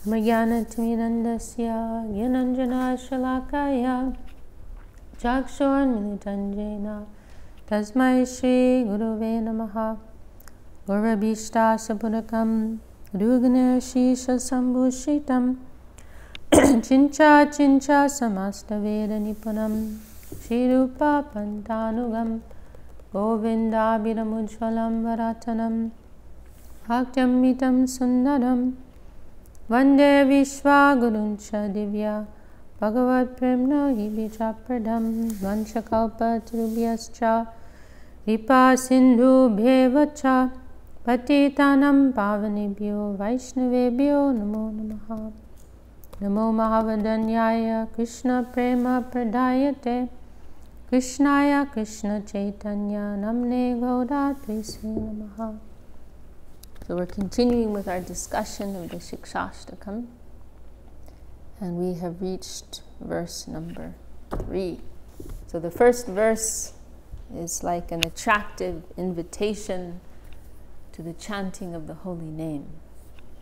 Magyanatimirandasya Gyananjana Shalakaya Chakshurmilitanjena Tasmai Shri Guruve Namaha Gurabhishta Sapudakam Rugner Shisha Sambhushitam Chincha Chincha Samasta Veda Nipunam Shirupa Pantanugam Govinda Biramujvalam Varatanam Bhaktyam Mitam Sundaram Vande Vishwa Guruncha Divya Bhagavad Premna Hibijapradam Vanchakalpa Trubhyascha Vipa Sindhu Bhevacha Patitanam Pavanebhyo Vaishnavebhyo Namo Namaha Namo Mahavadanyaya Krishna Prema Pradayate Krishnaya Krishna Chaitanya Namne Gaudatre Sri Namaha. So we're continuing with our discussion of the Siksastakam, and we have reached verse number 3. So the first verse is like an attractive invitation to the chanting of the holy name.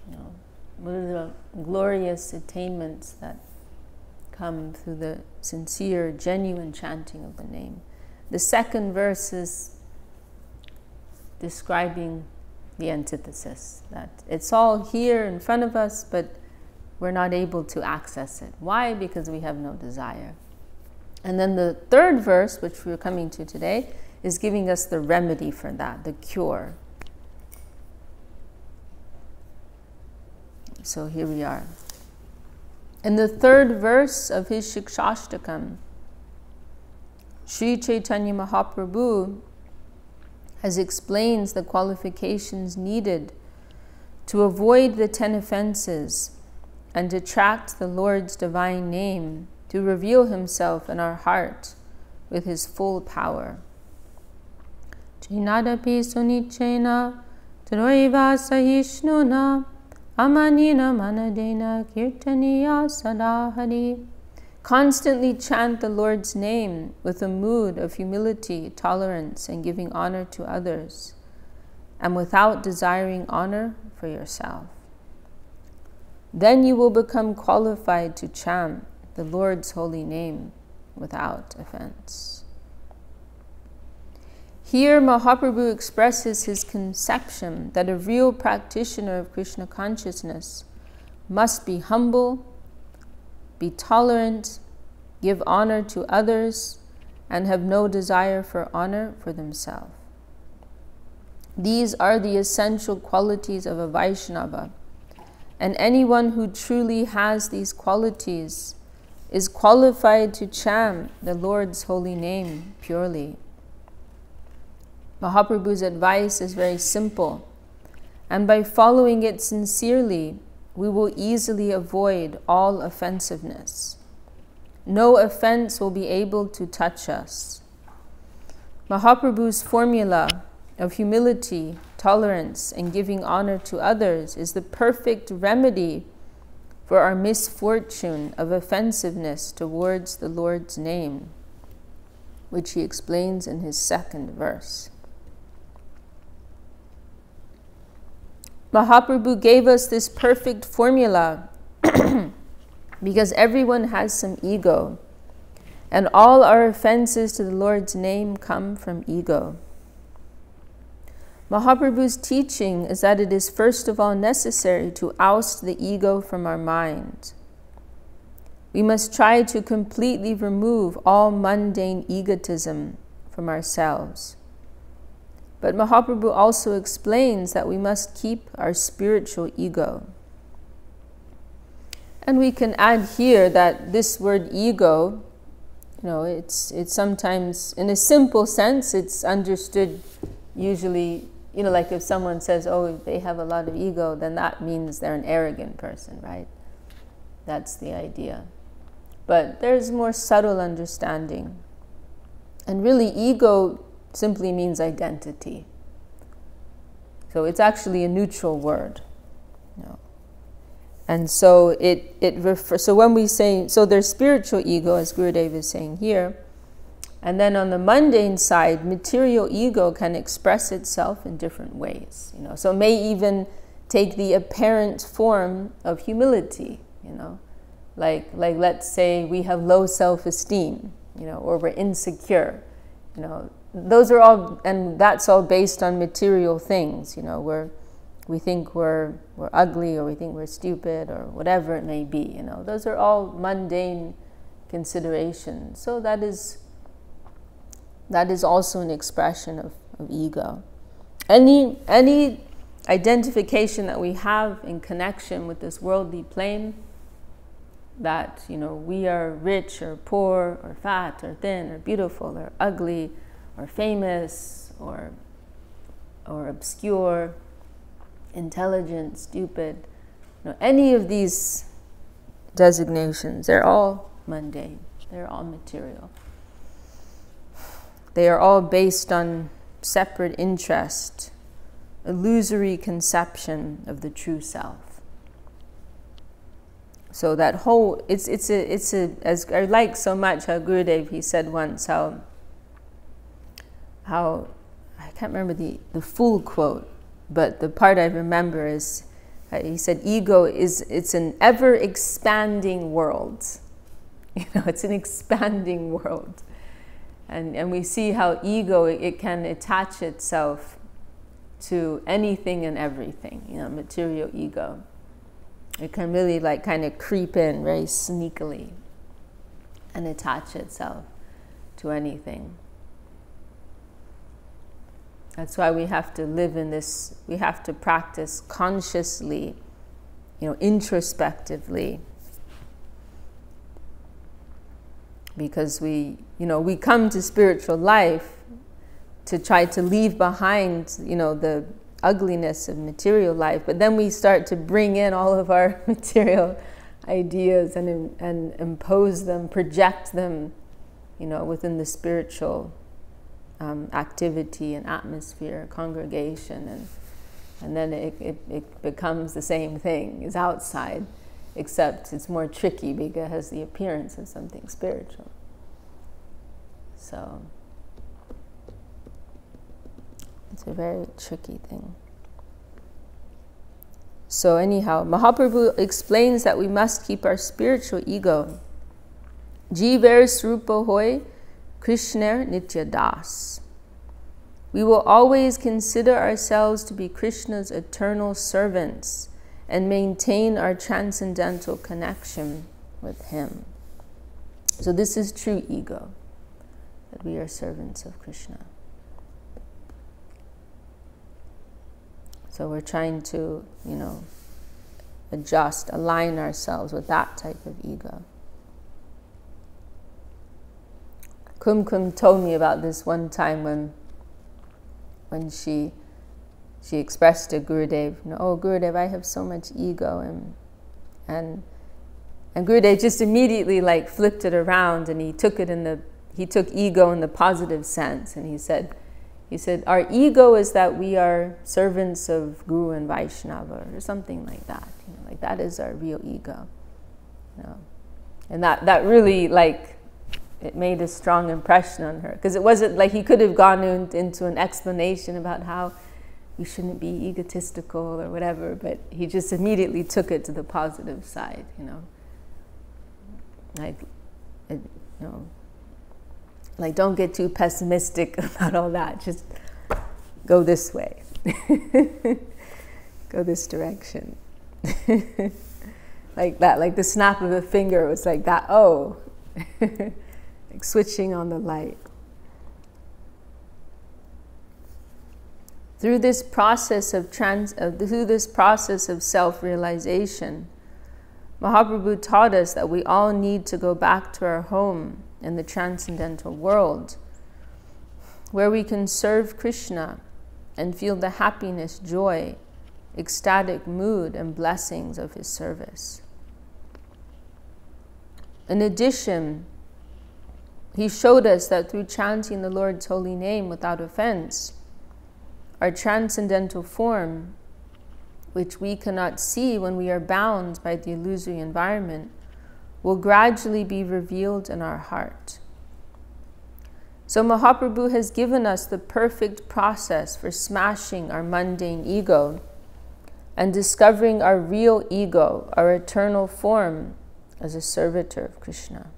You know, what are the glorious attainments that come through the sincere, genuine chanting of the name. The second verse is describing the antithesis, that it's all here in front of us, but we're not able to access it. Why? Because we have no desire. And then the third verse, which we're coming to today, is giving us the remedy for that, the cure. So here we are. In the third verse of his Siksastakam, Sri Chaitanya Mahaprabhu has explains the qualifications needed to avoid the 10 offenses and attract the Lord's divine name to reveal himself in our heart with his full power. Chinadapi sunichena taroiva sahishnuna amanina manadena kirtaniya sadahari. Constantly chant the Lord's name with a mood of humility, tolerance, and giving honor to others, and without desiring honor for yourself. Then you will become qualified to chant the Lord's holy name without offense. Here Mahaprabhu expresses his conception that a real practitioner of Krishna consciousness must be humble, be tolerant, give honor to others, and have no desire for honor for themselves. These are the essential qualities of a Vaishnava, and anyone who truly has these qualities is qualified to chant the Lord's holy name purely. Mahaprabhu's advice is very simple, and by following it sincerely, we will easily avoid all offensiveness. No offense will be able to touch us. Mahaprabhu's formula of humility, tolerance, and giving honor to others is the perfect remedy for our misfortune of offensiveness towards the Lord's name, which he explains in his second verse. Mahaprabhu gave us this perfect formula because everyone has some ego, and all our offenses to the Lord's name come from ego. Mahaprabhu's teaching is that it is first of all necessary to oust the ego from our mind. We must try to completely remove all mundane egotism from ourselves. But Mahaprabhu also explains that we must keep our spiritual ego. And we can add here that this word ego, it's sometimes, in a simple sense, it's understood usually, like if someone says, oh, they have a lot of ego, then that means they're an arrogant person, right? That's the idea. But there's more subtle understanding. And really, ego simply means identity. So it's actually a neutral word. And so so when we say, so there's spiritual ego, as Gurudev is saying here, and then on the mundane side, material ego can express itself in different ways. So it may even take the apparent form of humility, you know. Like let's say we have low self-esteem, you know, or we're insecure, you know. Those are all, and that's all based on material things, you know. We think we're ugly, or we think we're stupid, or whatever it may be, you know. Those are all mundane considerations. So that is also an expression of ego. Any identification that we have in connection with this worldly plane, that, you know, we are rich or poor or fat or thin or beautiful or ugly or famous or obscure, intelligent, stupid, you know, any of these designations, they're all mundane, they're all material. They are all based on separate interest, illusory conception of the true self. So that whole, it's a, as I like so much how Gurudev, he said once, how I can't remember the full quote, but the part I remember is, he said, ego it's an ever expanding world. You know, it's an expanding world. And we see how ego, it can attach itself to anything and everything, you know, material ego. It can really like kind of creep in very sneakily and attach itself to anything. That's why we have to live in this, we have to practice consciously, you know, introspectively. Because we come to spiritual life to try to leave behind, you know, the ugliness of material life, but then we start to bring in all of our material ideas and impose them, project them, you know, within the spiritual activity and atmosphere, congregation, and then it becomes the same thing as outside, except it's more tricky because it has the appearance of something spiritual. So it's a very tricky thing. So anyhow, Mahaprabhu explains that we must keep our spiritual ego. Jiver Srupa Hoy Krishner Nitya Das. We will always consider ourselves to be Krishna's eternal servants and maintain our transcendental connection with him. So this is true ego, that we are servants of Krishna. So we're trying to, you know, adjust, align ourselves with that type of ego. Kumkum told me about this one time when she expressed to Gurudev, you know, oh Gurudev, I have so much ego, and Gurudev just immediately like flipped it around, and he took ego in the positive sense, and he said our ego is that we are servants of Guru and Vaishnava, or something like that, you know, like that is our real ego, you know. And that really, like, it made a strong impression on her, because it wasn't like he could have gone into an explanation about how we shouldn't be egotistical or whatever, but he just immediately took it to the positive side, you know. Like don't get too pessimistic about all that. Just go this way. Go this direction. Like that, like the snap of a finger was like that, oh. Like switching on the light. Through this process of self-realization, Mahaprabhu taught us that we all need to go back to our home in the transcendental world, where we can serve Krishna and feel the happiness, joy, ecstatic mood, and blessings of his service. In addition, he showed us that through chanting the Lord's holy name without offense, our transcendental form, which we cannot see when we are bound by the illusory environment, will gradually be revealed in our heart. So Mahaprabhu has given us the perfect process for smashing our mundane ego and discovering our real ego, our eternal form as a servitor of Krishna.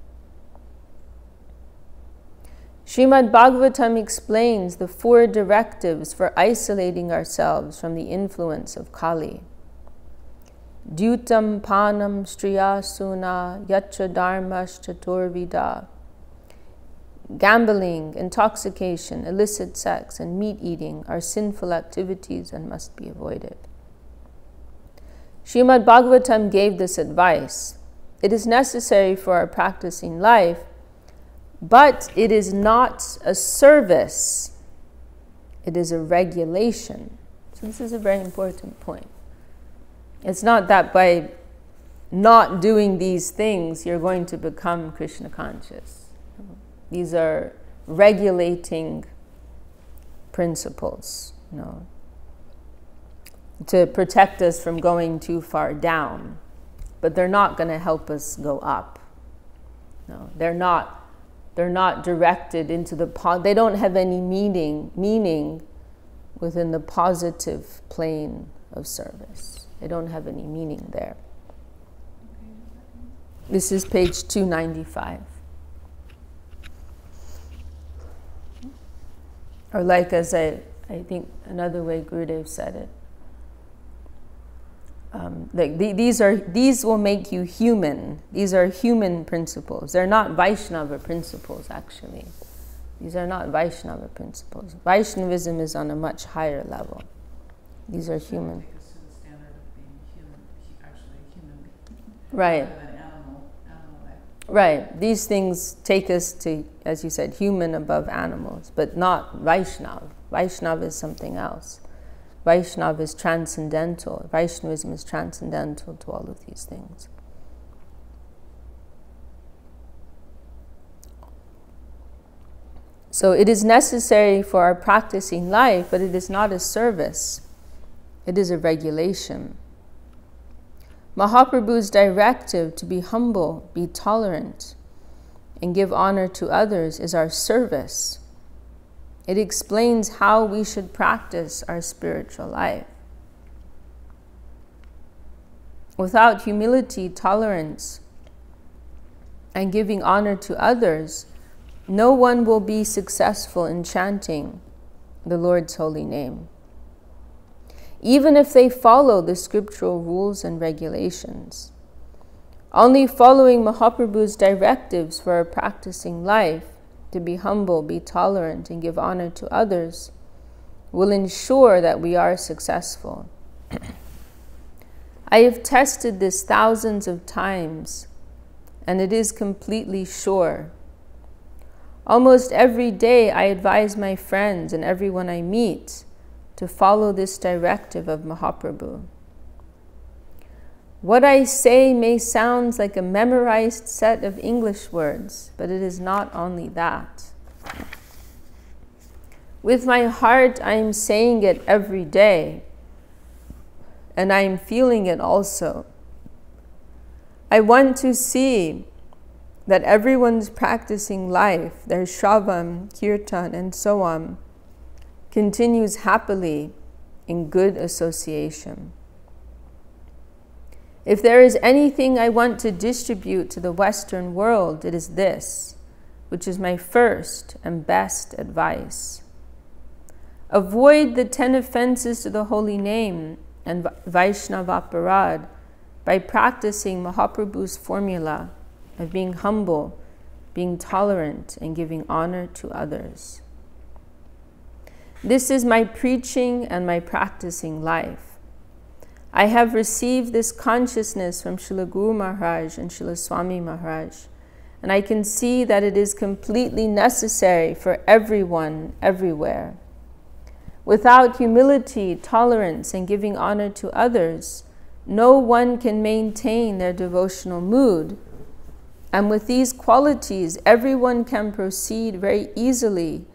Srimad Bhagavatam explains the 4 directives for isolating ourselves from the influence of Kali. Dyutam panam striya suna yatra dharmas chaturvida. Gambling, intoxication, illicit sex, and meat eating are sinful activities and must be avoided. Srimad Bhagavatam gave this advice. It is necessary for our practicing life, but it is not a service. It is a regulation. So this is a very important point. It's not that by not doing these things, you're going to become Krishna conscious. These are regulating principles, to protect us from going too far down. But they're not going to help us go up. No, they're not directed into they don't have any meaning within the positive plane of service. They don't have any meaning there. This is page 295. Or like as I think another way Gurudev said it, these will make you human. These are human principles. They're not Vaishnava principles, actually. These are not Vaishnava principles. Vaishnavism is on a much higher level. These are human. Take us to the standard of being human, actually a human being. Right. Rather than animal life. Right. These things take us to, as you said, human above animals, but not Vaishnava. Vaishnava is something else. Vaishnava is transcendental. Vaishnavism is transcendental to all of these things. So it is necessary for our practicing life, but it is not a service. It is a regulation. Mahaprabhu's directive to be humble, be tolerant, and give honor to others is our service. It explains how we should practice our spiritual life. Without humility, tolerance, and giving honor to others, no one will be successful in chanting the Lord's holy name, even if they follow the scriptural rules and regulations. Only following Mahaprabhu's directives for our practicing life, to be humble, be tolerant, and give honor to others, will ensure that we are successful. I have tested this thousands of times, and it is completely sure. Almost every day I advise my friends and everyone I meet to follow this directive of Mahaprabhu. What I say may sound like a memorized set of English words, but it is not only that. With my heart, I am saying it every day, and I am feeling it also. I want to see that everyone's practicing life, their shravan, kirtan, and so on, continues happily in good association. If there is anything I want to distribute to the Western world, it is this, which is my first and best advice. Avoid the 10 offenses to the holy name and Vaishnavaparad by practicing Mahaprabhu's formula of being humble, being tolerant, and giving honor to others. This is my preaching and my practicing life. I have received this consciousness from Srila Guru Maharaj and Srila Swami Maharaj, and I can see that it is completely necessary for everyone, everywhere. Without humility, tolerance, and giving honor to others, no one can maintain their devotional mood. And with these qualities, everyone can proceed very easily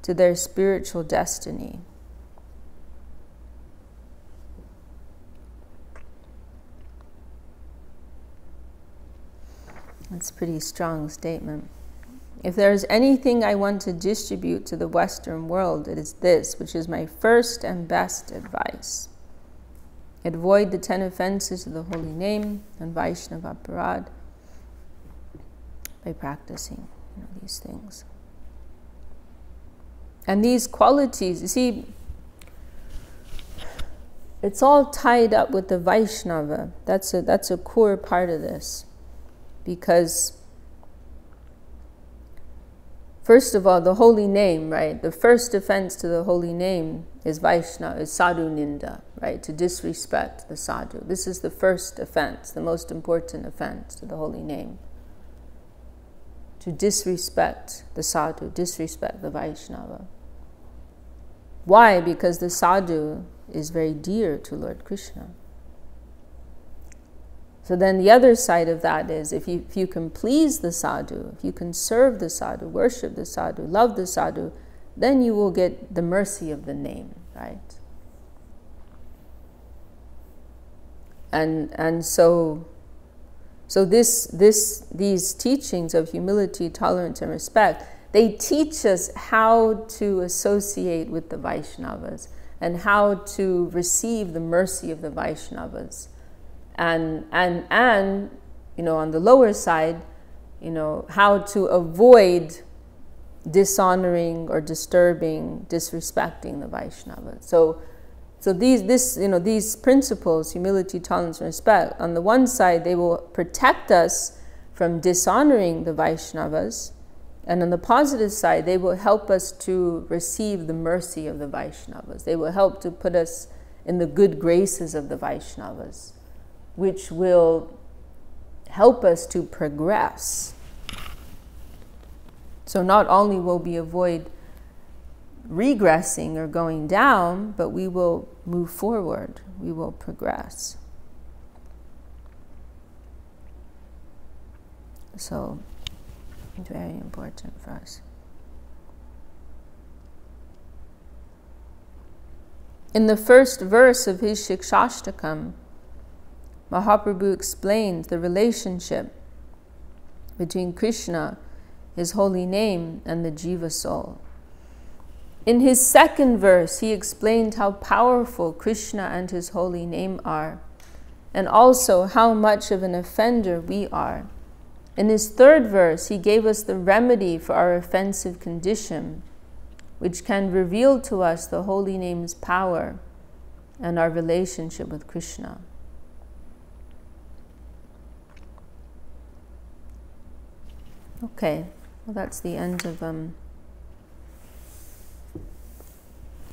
to their spiritual destiny. That's a pretty strong statement. If there is anything I want to distribute to the Western world, it is this, which is my first and best advice. avoid the 10 offenses of the holy name and Vaishnava Aparad by practicing these things. And these qualities, you see, it's all tied up with the Vaishnava. That's a core part of this. Because, first of all, the holy name, right? The first offense to the holy name is Vaishnava, is sadhu ninda, right? To disrespect the sadhu. This is the first offense, the most important offense to the holy name. To disrespect the sadhu, disrespect the Vaishnava. Why? Because the sadhu is very dear to Lord Krishna. So then the other side of that is, if you can please the sadhu, if you can serve the sadhu, worship the sadhu, love the sadhu, then you will get the mercy of the name, right? And so these teachings of humility, tolerance, and respect, they teach us how to associate with the Vaishnavas and how to receive the mercy of the Vaishnavas. And on the lower side, how to avoid dishonoring or disturbing, disrespecting the Vaishnavas. So these principles, humility, tolerance, and respect, on the one side, they will protect us from dishonoring the Vaishnavas, and on the positive side, they will help us to receive the mercy of the Vaishnavas. They will help to put us in the good graces of the Vaishnavas, which will help us to progress. So not only will we avoid regressing or going down, but we will move forward, we will progress. So it's very important for us. In the first verse of his Siksastakam, Mahaprabhu explained the relationship between Krishna, his holy name, and the jiva soul. In his second verse, he explained how powerful Krishna and his holy name are, and also how much of an offender we are. In his third verse, he gave us the remedy for our offensive condition, which can reveal to us the holy name's power and our relationship with Krishna. Okay, well that's the end of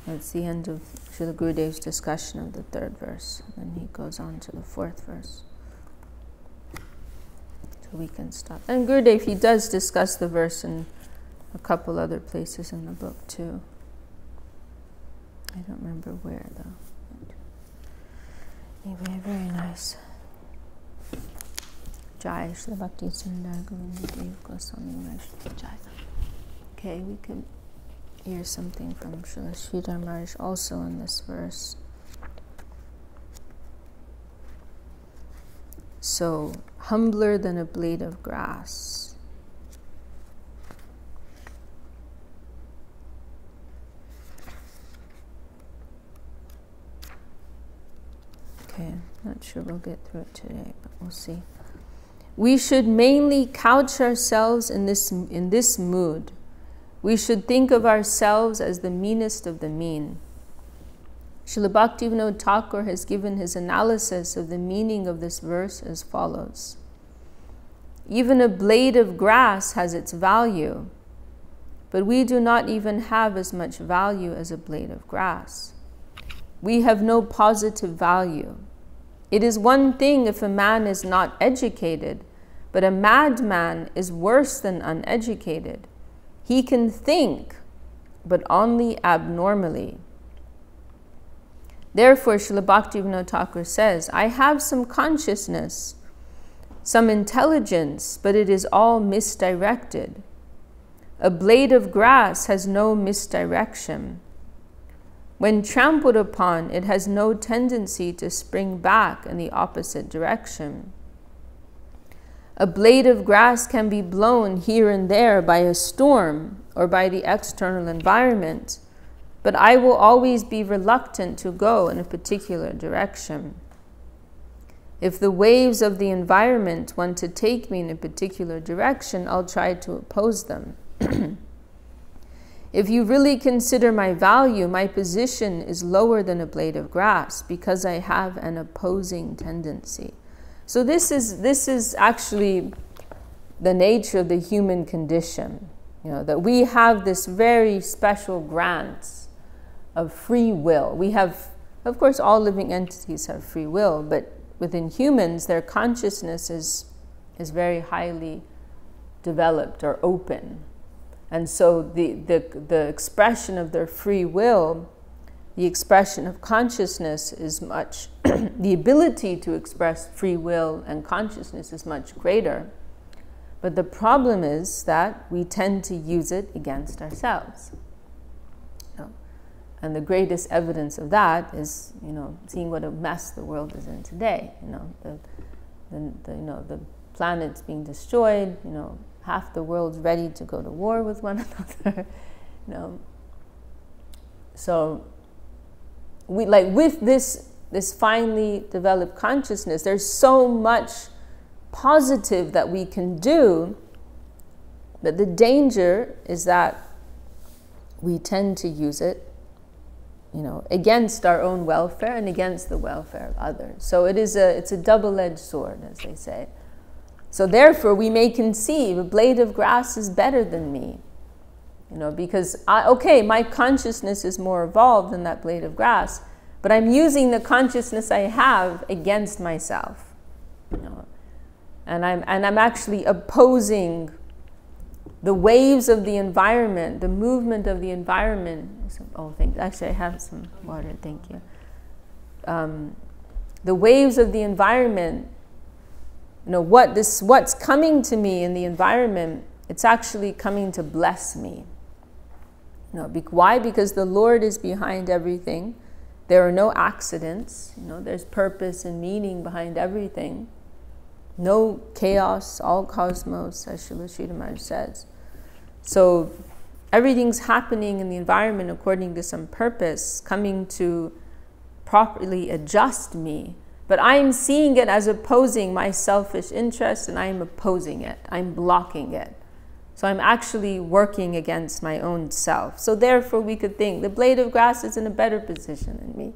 Srila Gurudev's discussion of the third verse. And then he goes on to the fourth verse. So we can stop. And Gurudev, he does discuss the verse in a couple other places in the book too. I don't remember where though. Anyway, very nice. Jai Srila Bhakti Sundar Govinda Dev Goswami Maharaj Jai. Okay, we could hear something from Srila Sridhar Maharaj also in this verse. So, humbler than a blade of grass. Okay, not sure we'll get through it today, but we'll see. We should mainly couch ourselves in this mood. We should think of ourselves as the meanest of the mean. Srila Bhaktivinoda Thakur has given his analysis of the meaning of this verse as follows. Even a blade of grass has its value, but we do not even have as much value as a blade of grass. We have no positive value. It is one thing if a man is not educated, but a madman is worse than uneducated. He can think, but only abnormally. Therefore, Srila Bhaktivinoda Thakur says, I have some consciousness, some intelligence, but it is all misdirected. A blade of grass has no misdirection. When trampled upon, it has no tendency to spring back in the opposite direction. A blade of grass can be blown here and there by a storm or by the external environment, but I will always be reluctant to go in a particular direction. If the waves of the environment want to take me in a particular direction, I'll try to oppose them. If you really consider my value, my position is lower than a blade of grass because I have an opposing tendency. So this is actually the nature of the human condition, that we have this very special grant of free will. We have, of course, all living entities have free will, but within humans, their consciousness is very highly developed or open. And so the expression of their free will, the expression of consciousness is much, the ability to express free will and consciousness is much greater. But the problem is that we tend to use it against ourselves. And the greatest evidence of that is, seeing what a mess the world is in today. The planet's being destroyed. Half the world's ready to go to war with one another. So we with this finely developed consciousness, there's so much positive that we can do, but the danger is that we tend to use it against our own welfare and against the welfare of others. So it's a double-edged sword, as they say. So therefore, we may conceive a blade of grass is better than me, because my consciousness is more evolved than that blade of grass, but I'm using the consciousness I have against myself, and I'm actually opposing the waves of the environment, the movement of the environment. Oh, thanks. Actually, I have some water. Thank you. The waves of the environment. What's coming to me in the environment, it's actually coming to bless me. Why? Because the Lord is behind everything. There are no accidents. There's purpose and meaning behind everything. No chaos, all cosmos, as Srila Sridhar Maharaj says. So everything's happening in the environment according to some purpose, coming to properly adjust me. But I'm seeing it as opposing my selfish interest, and I'm opposing it. I'm blocking it. So I'm actually working against my own self. So therefore we could think the blade of grass is in a better position than me.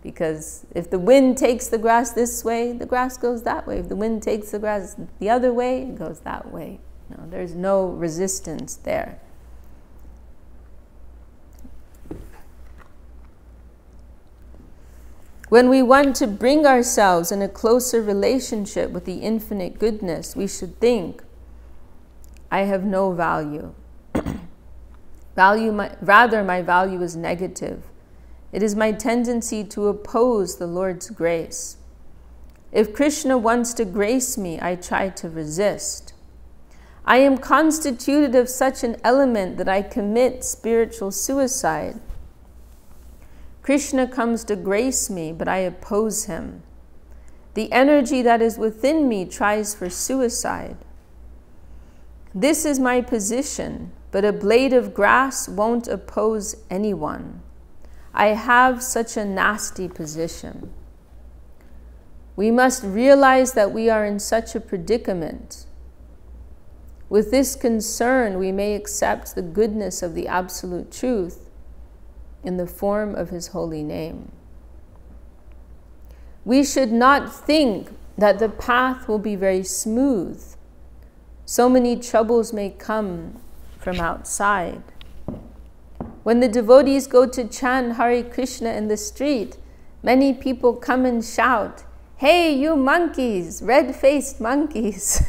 Because if the wind takes the grass this way, the grass goes that way. If the wind takes the grass the other way, it goes that way. There's no resistance there. When we want to bring ourselves in a closer relationship with the infinite goodness, we should think, I have no value. Rather, my value is negative. It is my tendency to oppose the Lord's grace. If Krishna wants to grace me, I try to resist. I am constituted of such an element that I commit spiritual suicide. Krishna comes to grace me, but I oppose him. The energy that is within me tries for suicide. This is my position, but a blade of grass won't oppose anyone. I have such a nasty position. We must realize that we are in such a predicament. With this concern, we may accept the goodness of the Absolute Truth in the form of His holy name. We should not think that the path will be very smooth. So many troubles may come from outside. When the devotees go to chant Hare Krishna in the street, many people come and shout, "Hey, you monkeys, red-faced monkeys."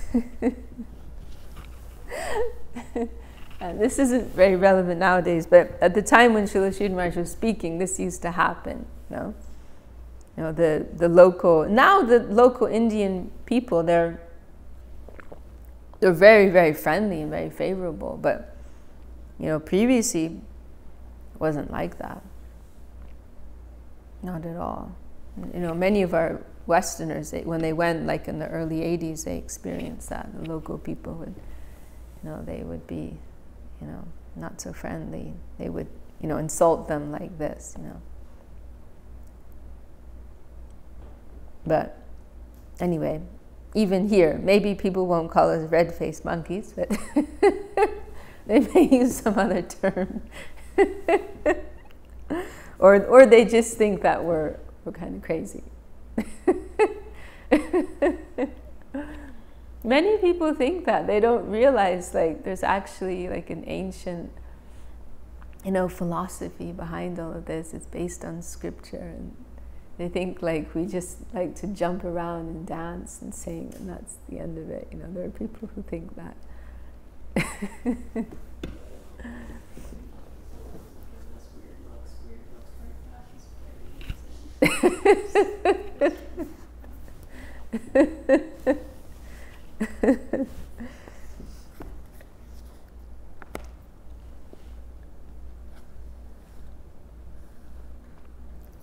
And this isn't very relevant nowadays, but at the time when Srila Sridhar Maharaj was speaking, this used to happen. The local Indian people, they're very, very friendly and very favorable, but previously it wasn't like that. Not at all. Many of our Westerners, when they went like in the early 80s, they experienced that. The local people would, they would be, not so friendly. They would insult them like this, But anyway, even here, maybe people won't call us red-faced monkeys, but they may use some other term. or they just think that we're kind of crazy. Many people think that. They don't realize there's actually an ancient philosophy behind all of this. It's based on scripture, and they think we just like to jump around and dance and sing, and that's the end of it. There are people who think that.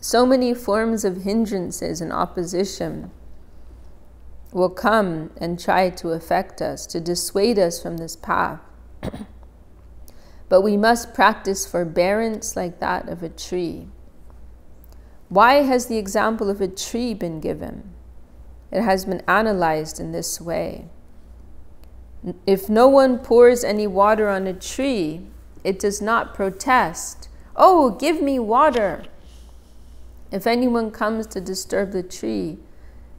So many forms of hindrances and opposition will come and try to affect us, to dissuade us from this path. But we must practice forbearance like that of a tree. Why has the example of a tree been given? It has been analyzed in this way. If no one pours any water on a tree, it does not protest, "Oh, give me water." If anyone comes to disturb the tree,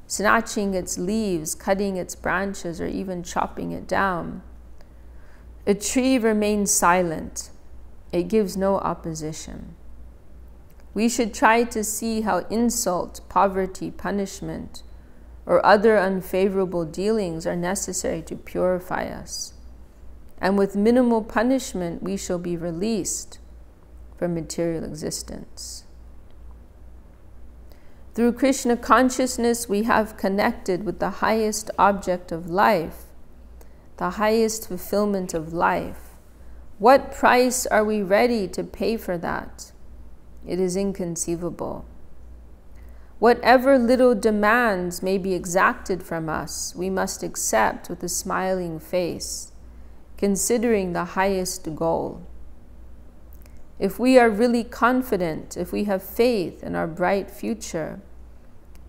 snatching its leaves, cutting its branches, or even chopping it down, a tree remains silent. It gives no opposition. We should try to see how insult, poverty, punishment, or other unfavorable dealings are necessary to purify us. And with minimal punishment, we shall be released from material existence. Through Krishna consciousness, we have connected with the highest object of life, the highest fulfillment of life. What price are we ready to pay for that? It is inconceivable. Whatever little demands may be exacted from us, we must accept with a smiling face, considering the highest goal. If we are really confident, if we have faith in our bright future,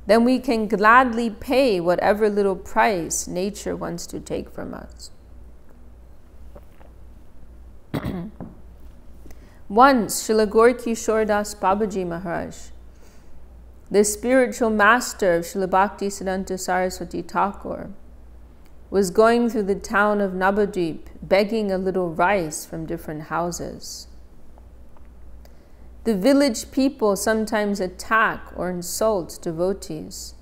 then we can gladly pay whatever little price nature wants to take from us. Once, Srila Gaur Das Babaji Maharaj, the spiritual master of Srila Bhaktisiddhanta Saraswati Thakur, was going through the town of Navadvip begging a little rice from different houses. The village people sometimes attack or insult devotees,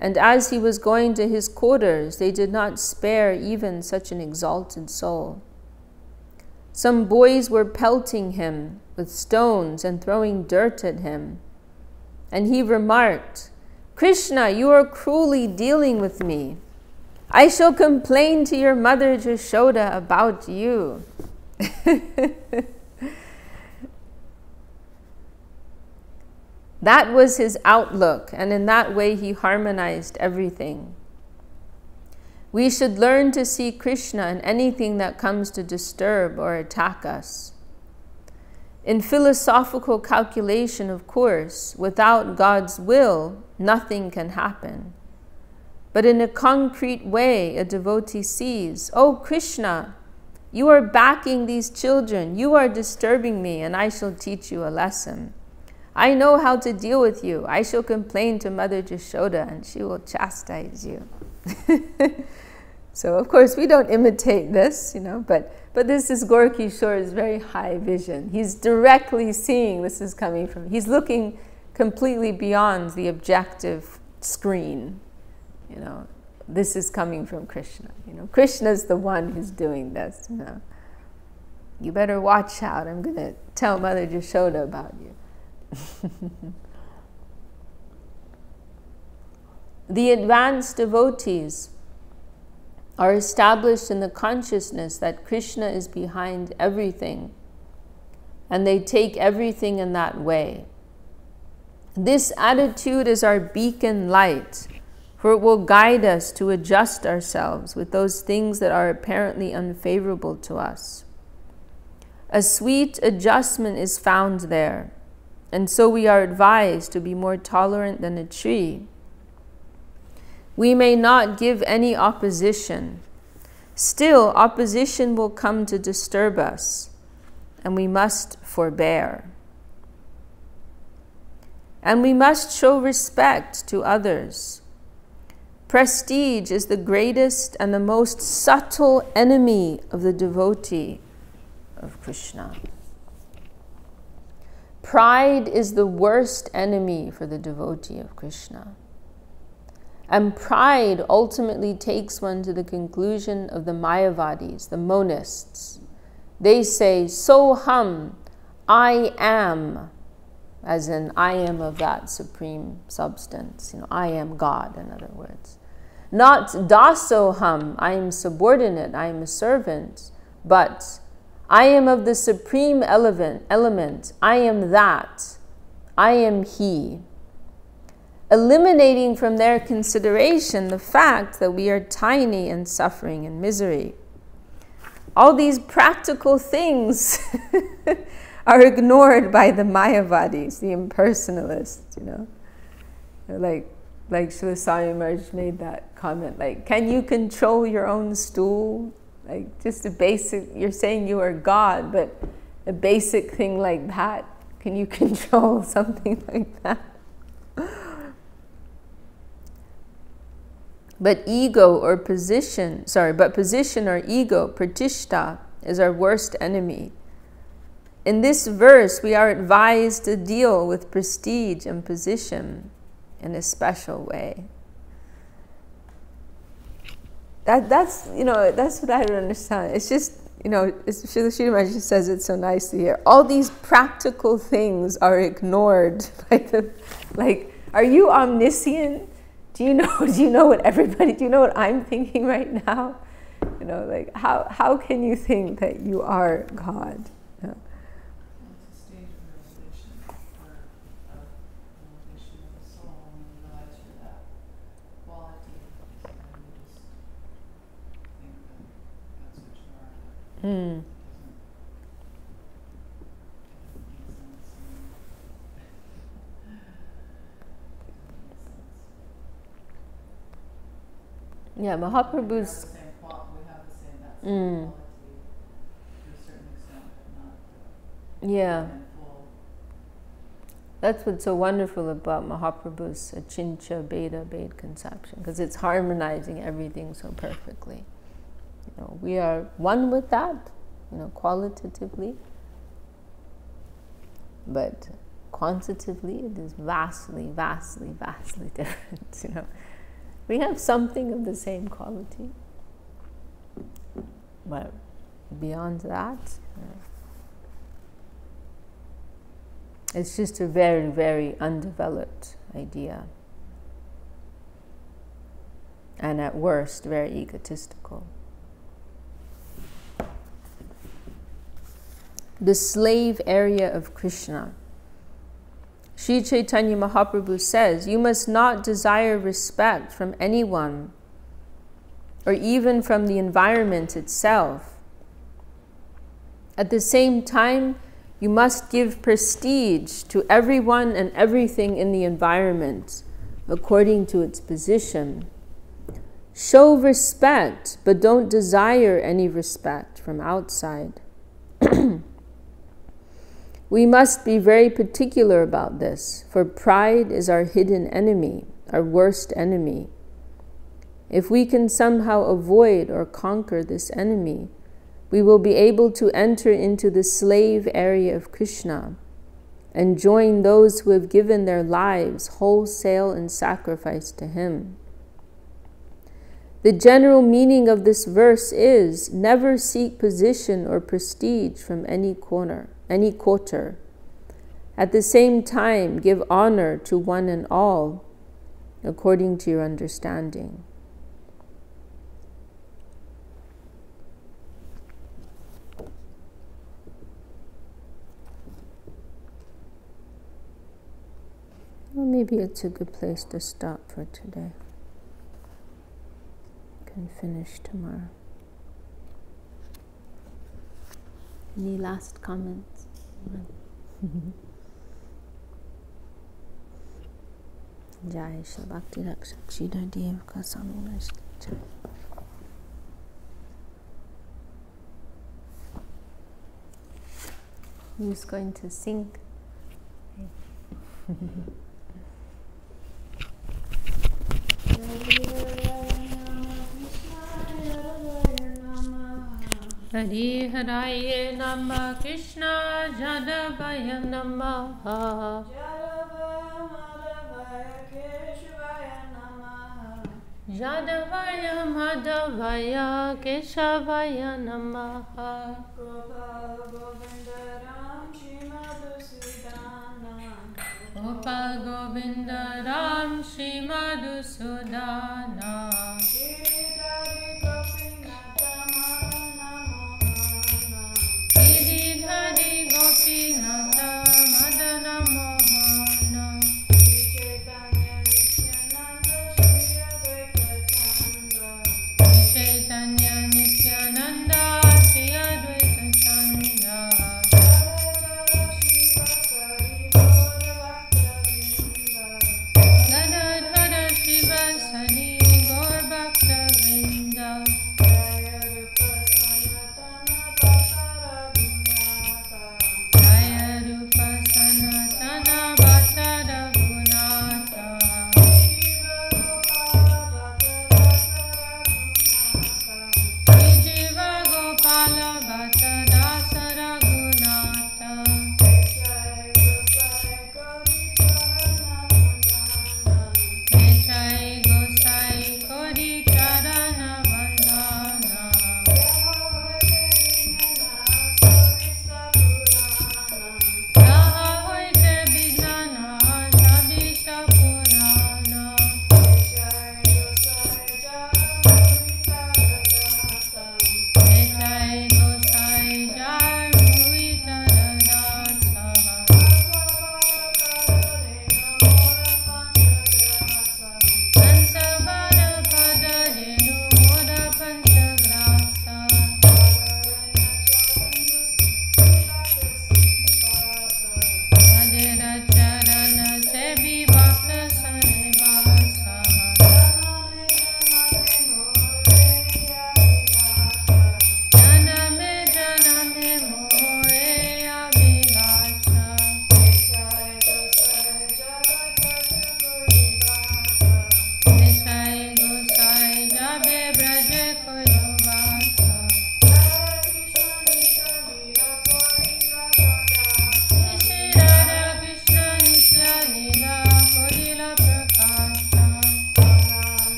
and as he was going to his quarters, they did not spare even such an exalted soul. Some boys were pelting him with stones and throwing dirt at him, and he remarked, "Krishna, you are cruelly dealing with me. I shall complain to your mother Jashoda about you." That was his outlook, and in that way he harmonized everything. We should learn to see Krishna in anything that comes to disturb or attack us. In philosophical calculation, of course, without God's will, nothing can happen. But in a concrete way, a devotee sees, "Oh, Krishna, you are backing these children, you are disturbing me, and I shall teach you a lesson. I know how to deal with you. I shall complain to Mother Jashoda, and she will chastise you." So, of course, we don't imitate this, but this is Gaur Kishore's very high vision. He's directly seeing this is coming from, he's looking completely beyond the objective screen. This is coming from Krishna. Krishna's the one who's doing this. You better watch out. I'm going to tell Mother Jashoda about you. The advanced devotees are established in the consciousness that Krishna is behind everything, and they take everything in that way. This attitude is our beacon light, for it will guide us to adjust ourselves with those things that are apparently unfavorable to us. A sweet adjustment is found there, and so we are advised to be more tolerant than a tree. We may not give any opposition. Still, opposition will come to disturb us, and we must forbear. And we must show respect to others. Prestige is the greatest and the most subtle enemy of the devotee of Krishna. Pride is the worst enemy for the devotee of Krishna. And pride ultimately takes one to the conclusion of the Mayavadis, the monists. They say, Soham, I am, as in I am of that supreme substance. I am God, in other words. Not dasoham, I am subordinate, I am a servant, but I am of the supreme element. I am that. I am he. Eliminating from their consideration the fact that we are tiny and suffering in misery. All these practical things are ignored by the Mayavadis, the impersonalists, Like Srila Swami Maharaj made that comment, like, can you control your own stool? Like, just a basic, you're saying you are God, but a basic thing like that, can you control something like that? But position or ego, pratishta, is our worst enemy. In this verse, we are advised to deal with prestige and position in a special way. That's what I don't understand. It's just, Srila Sridhar Maharaj just says it so nicely here. All these practical things are ignored by are you omniscient? Do you know what I'm thinking right now? How can you think that you are God? It's a stage of realization of elevation of the soul, and when you realize you're that quality, so then you just think that that's what you are. It doesn't make sense. Yeah, Mahaprabhu's... We have the same quality to a certain extent, but not Yeah. in full. That's what's so wonderful about Mahaprabhu's Achincha Beda conception, because it's harmonizing everything so perfectly. We are one with that, qualitatively, but quantitatively it is vastly, vastly, vastly different, We have something of the same quality, but beyond that, it's just a very, very undeveloped idea, and at worst, very egotistical. The slave area of Krishna. Sri Chaitanya Mahaprabhu says, you must not desire respect from anyone or even from the environment itself. At the same time, you must give prestige to everyone and everything in the environment according to its position. Show respect, but don't desire any respect from outside. We must be very particular about this, for pride is our hidden enemy, our worst enemy. If we can somehow avoid or conquer this enemy, we will be able to enter into the slave area of Krishna and join those who have given their lives wholesale in sacrifice to him. The general meaning of this verse is, never seek position or prestige from any quarter. At the same time, give honor to one and all, according to your understanding. Well, maybe it's a good place to stop for today. Can finish tomorrow. Any last comments? Jai Shri Bhakti Rakshak Shridhar Dev Ka Samuna Shri. Who's going to sing? Hari Haraye Namah Krishna Jadavaya Namah Jadavaya Madhavaya Keshavaya Namah Gopal Govinda Ram Shri Madhusudana